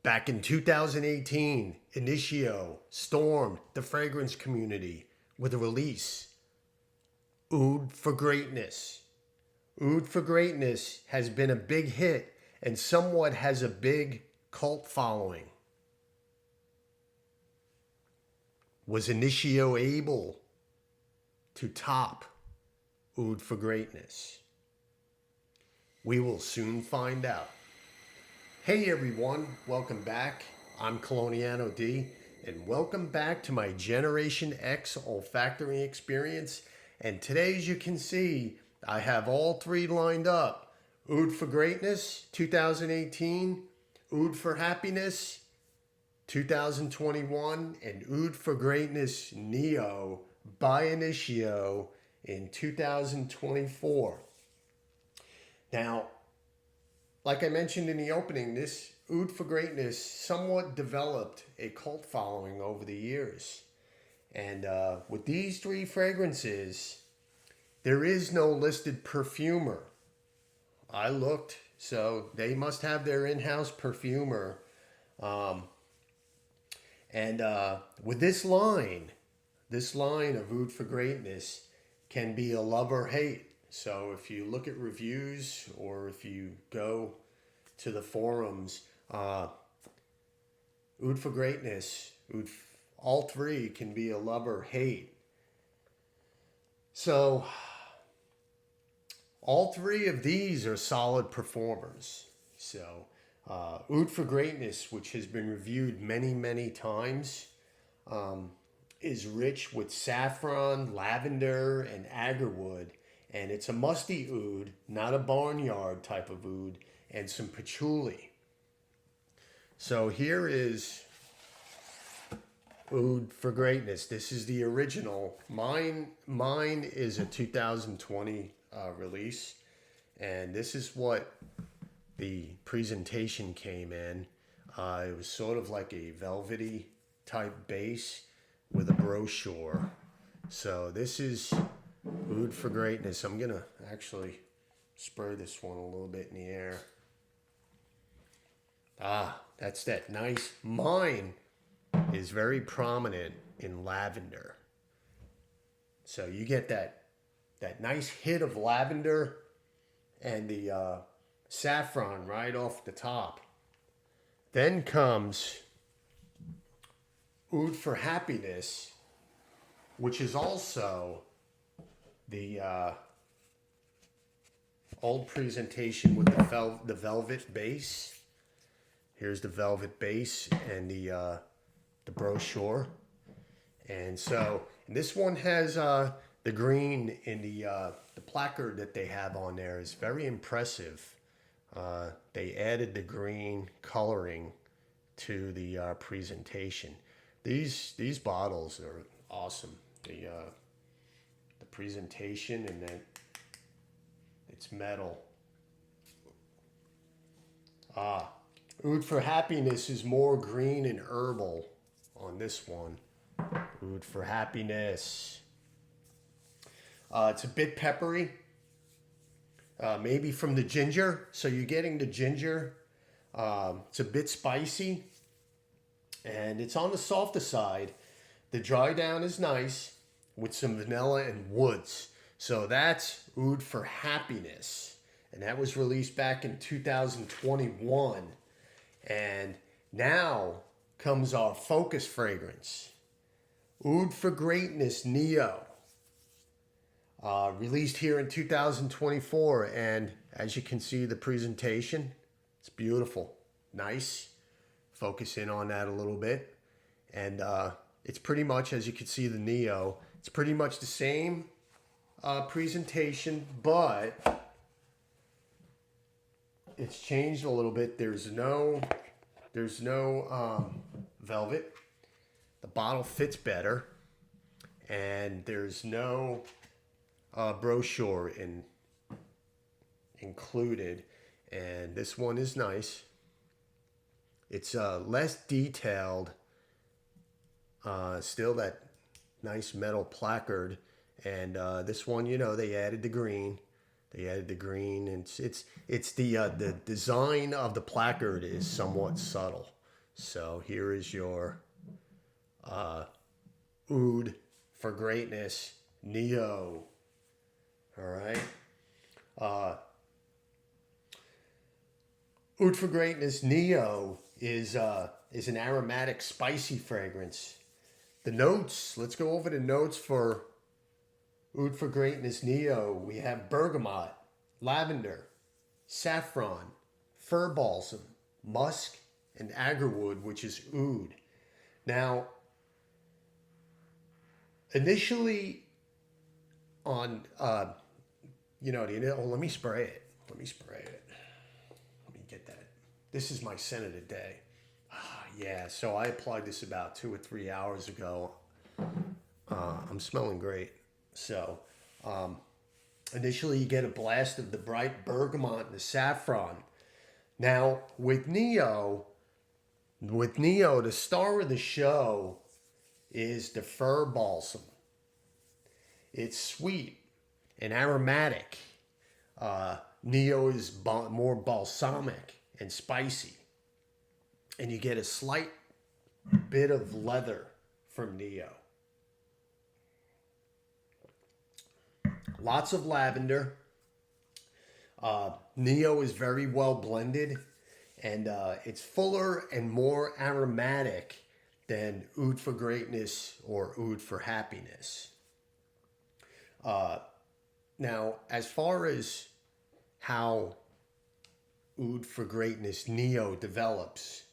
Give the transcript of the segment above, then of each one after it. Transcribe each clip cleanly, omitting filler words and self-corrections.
Back in 2018, Initio stormed the fragrance community with a release, OUD for Greatness. OUD for Greatness has been a big hit and somewhat has a big cult following. Was Initio able to top OUD for Greatness? We will soon find out. Hey everyone, welcome back. I'm Coloniano D, and welcome back to my Generation X olfactory experience. And today, as you can see, I have all three lined up. OUD for Greatness 2018, OUD for Happiness 2021, and OUD for Greatness Neo by Initio in 2024. Now, like I mentioned in the opening, this OUD for Greatness somewhat developed a cult following over the years. And with these three fragrances, there is no listed perfumer. I looked, so they must have their in-house perfumer. With this line of OUD for Greatness can be a love or hate. So if you look at reviews or if you go to the forums, OUD for Greatness, all three can be a love or hate. So all three of these are solid performers. So OUD for Greatness, which has been reviewed many, many times, is rich with saffron, lavender, and agarwood. And it's a musty oud, not a barnyard type of oud, and some patchouli. So here is OUD for Greatness. This is the original. Mine is a 2020 release, and this is what the presentation came in. It was sort of like a velvety type base with a brochure. So this is OUD for Greatness. I'm gonna actually spray this one a little bit in the air. That's that nice. Mine is very prominent in lavender. So you get that nice hit of lavender and the saffron right off the top. Then comes OUD for Happiness, which is also the old presentation with the velvet base. Here's the velvet base and the brochure. And so this one has the green in the placard that they have on there is very impressive. They added the green coloring to the presentation. These bottles are awesome. The presentation, and then it's metal. OUD for Happiness is more green and herbal on this one. OUD for Happiness. It's a bit peppery, maybe from the ginger. So you're getting the ginger. It's a bit spicy, and it's on the softer side. The dry down is nice with some vanilla and woods. So that's OUD for Happiness, and that was released back in 2021. And now comes our focus fragrance, OUD for Greatness Neo, released here in 2024. And as you can see, the presentation, it's beautiful, nice. Focus in on that a little bit. And it's pretty much, as you can see, the Neo, it's pretty much the same presentation, but it's changed a little bit. There's no velvet. The bottle fits better, and there's no brochure included. And this one is nice. It's less detailed. Still that nice metal placard. And this one, they added the green. And it's the design of the placard is somewhat subtle. So here is your OUD for Greatness Neo. All right. OUD for Greatness Neo is an aromatic, spicy fragrance. The notes. Let's go over the notes for OUD for Greatness Neo. We have bergamot, lavender, saffron, fir balsam, musk, and agarwood, which is OUD. Now, initially on, let me spray it. Let me get that. This is my scent of the day. Yeah, so I applied this about 2 or 3 hours ago. I'm smelling great. So, initially you get a blast of the bright bergamot and the saffron. Now, with Neo, the star of the show is the fir balsam. It's sweet and aromatic. Neo is more balsamic and spicy. And you get a slight bit of leather from Neo. Lots of lavender. Neo is very well blended, and it's fuller and more aromatic than OUD for Greatness or OUD for Happiness. Now, as far as how OUD for Greatness Neo develops,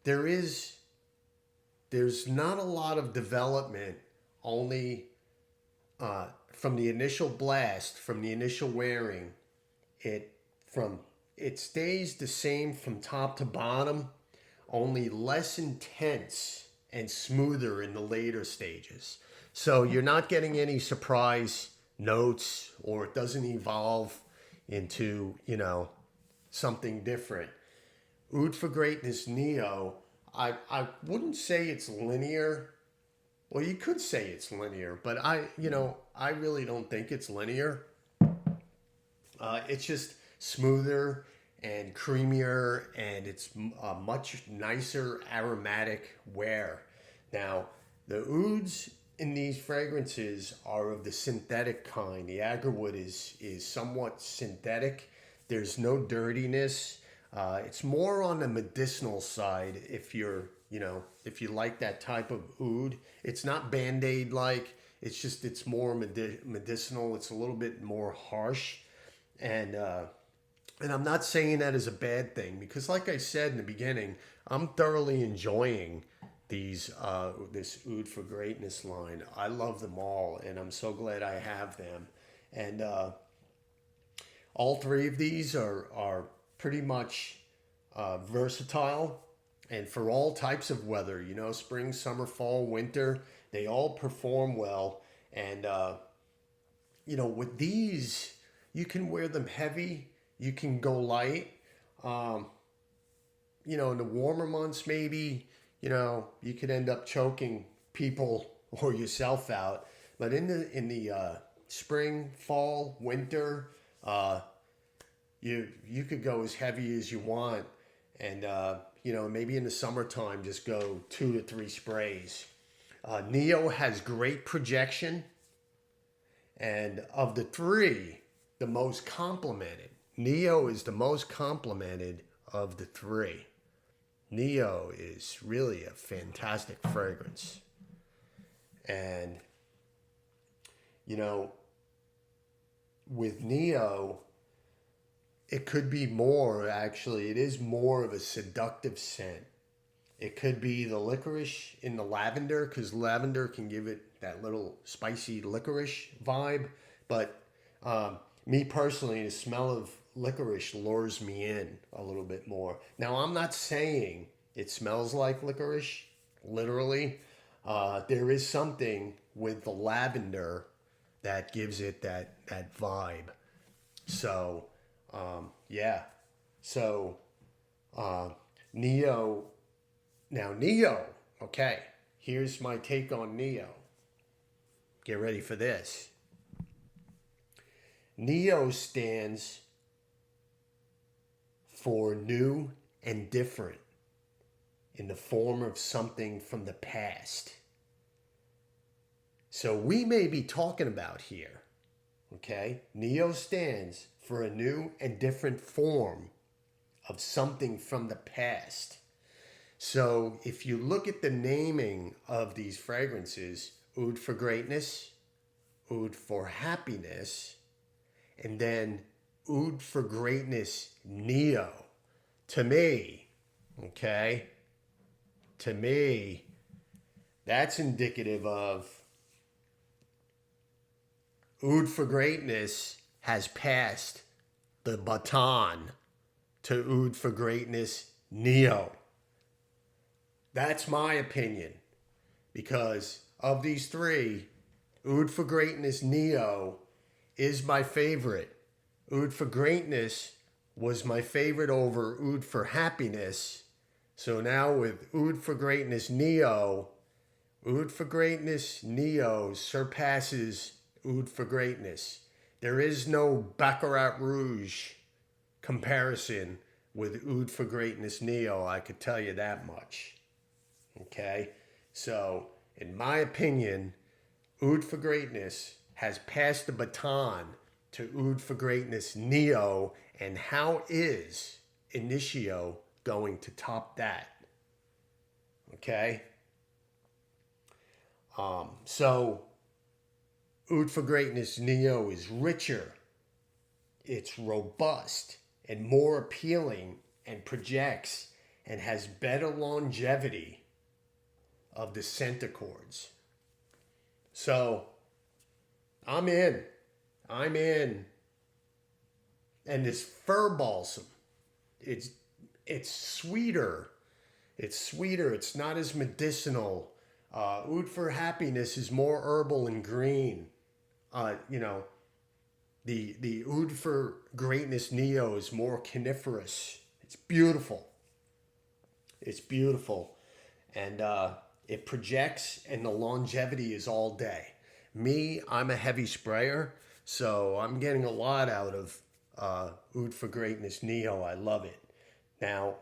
there's not a lot of development, only from the initial blast, from the initial wearing. It stays the same from top to bottom, only less intense and smoother in the later stages. So you're not getting any surprise notes, or it doesn't evolve into, something different. OUD for Greatness Neo, I wouldn't say it's linear. Well, you could say it's linear, but I really don't think it's linear. It's just smoother and creamier, and it's a much nicer aromatic wear. Now, the OUDs in these fragrances are of the synthetic kind. The agarwood is somewhat synthetic. There's no dirtiness. It's more on the medicinal side if you like that type of OUD. It's not Band-Aid like. It's more medicinal. It's a little bit more harsh. And I'm not saying that as a bad thing, because like I said in the beginning, I'm thoroughly enjoying this OUD for Greatness line. I love them all, and I'm so glad I have them. And all three of these are pretty much versatile, and for all types of weather, spring, summer, fall, winter, they all perform well. And with these, you can wear them heavy, you can go light. In the warmer months, maybe you could end up choking people or yourself out. But in the spring, fall, winter, you could go as heavy as you want, and maybe in the summertime just go 2 to 3 sprays. Neo has great projection, and of the three, the most complimented. Neo is the most complimented of the three. Neo is really a fantastic fragrance, and with Neo, it could be more, actually. It is more of a seductive scent. It could be the licorice in the lavender, because lavender can give it that little spicy licorice vibe. But me personally, the smell of licorice lures me in a little bit more. Now, I'm not saying it smells like licorice, literally. There is something with the lavender that gives it that vibe. So... Neo. Now, Neo, okay, here's my take on Neo. Get ready for this. Neo stands for new and different in the form of something from the past. So we may be talking about here, okay? Neo stands for a new and different form of something from the past. So if you look at the naming of these fragrances, OUD for greatness, OUD for happiness, and then OUD for greatness Neo, to me, okay, to me, that's indicative of OUD for greatness has passed the baton to OUD for greatness Neo. That's my opinion, because of these three, OUD for greatness Neo is my favorite. OUD for greatness was my favorite over OUD for happiness. So now with OUD for greatness Neo, OUD for greatness Neo surpasses OUD for greatness. There is no Baccarat Rouge comparison with OUD for greatness Neo, I could tell you that much. Okay, so in my opinion, OUD for greatness has passed the baton to OUD for greatness Neo, and how is Initio going to top that? Okay, so OUD for greatness Neo is richer, it's robust, and more appealing, and projects and has better longevity of the scent accords. So I'm in. And this fir balsam, it's sweeter. It's sweeter. It's not as medicinal. OUD for happiness is more herbal and green. The OUD for greatness Neo is more coniferous. It's beautiful. It's beautiful. And it projects, and the longevity is all day. Me, I'm a heavy sprayer, so I'm getting a lot out of OUD for greatness Neo. I love it. Now,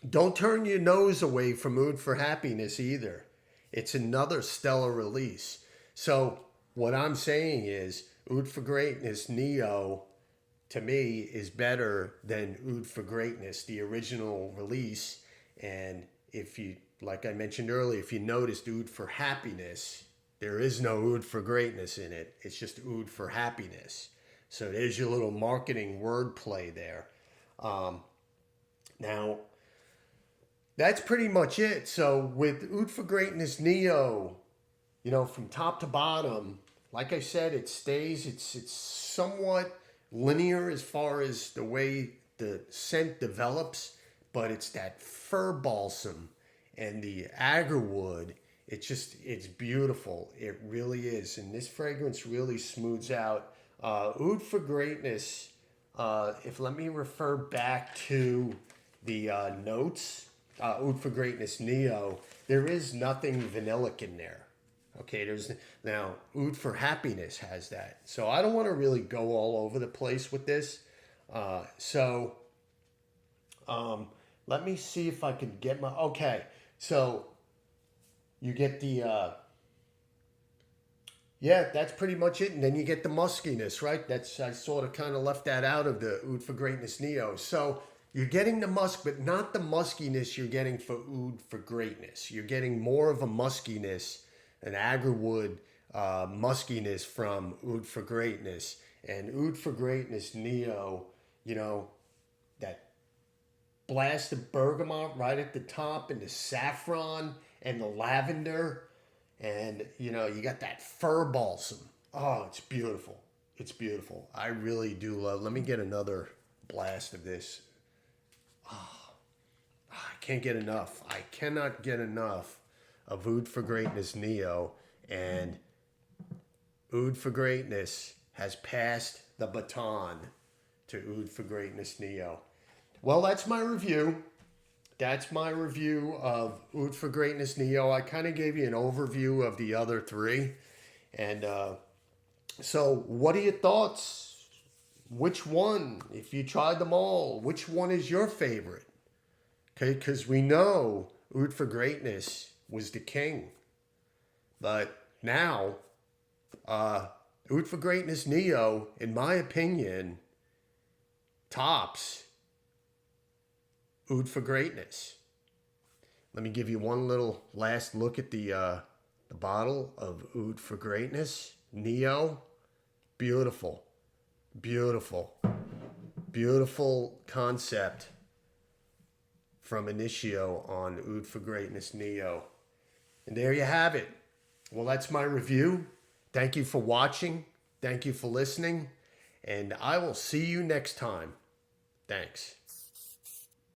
don't turn your nose away from OUD for happiness either. It's another stellar release. So what I'm saying is OUD for greatness Neo, to me, is better than OUD for greatness, the original release. And if you, like I mentioned earlier, if you noticed OUD for happiness, there is no OUD for greatness in it. It's just OUD for happiness. So there's your little marketing wordplay there. Now, that's pretty much it. So with OUD for greatness Neo, from top to bottom, like I said, it stays. It's somewhat linear as far as the way the scent develops, but it's that fir balsam and the agarwood. It's beautiful. It really is. And this fragrance really smooths out. OUD for greatness, let me refer back to the notes, OUD for greatness Neo, there is nothing vanillic in there. Okay, now OUD for happiness has that. So I don't want to really go all over the place with this. Let me see if I can get okay. So you get the, that's pretty much it. And then you get the muskiness, right? I sort of kind of left that out of the OUD for greatness Neo. So you're getting the musk, but not the muskiness you're getting for OUD for greatness. You're getting more of a muskiness, an agarwood muskiness from OUD for greatness. And OUD for greatness Neo, that blast of bergamot right at the top, and the saffron and the lavender, and you got that fir balsam. Oh, it's beautiful. It's beautiful. I really do love. Let me get another blast of this. I can't get enough. I cannot get enough of OUD for greatness Neo, and OUD for greatness has passed the baton to OUD for greatness Neo. Well, that's my review. That's my review of OUD for greatness Neo. I kind of gave you an overview of the other three. And so what are your thoughts? Which one, if you tried them all, which one is your favorite? Okay, because we know OUD for Greatness was the king. But now, OUD for Greatness Neo, in my opinion, tops OUD for Greatness. Let me give you one little last look at the bottle of OUD for Greatness Neo. Beautiful, beautiful, beautiful concept from Initio on OUD for Greatness Neo. And there you have it. Well, that's my review. Thank you for watching. Thank you for listening. And I will see you next time. Thanks.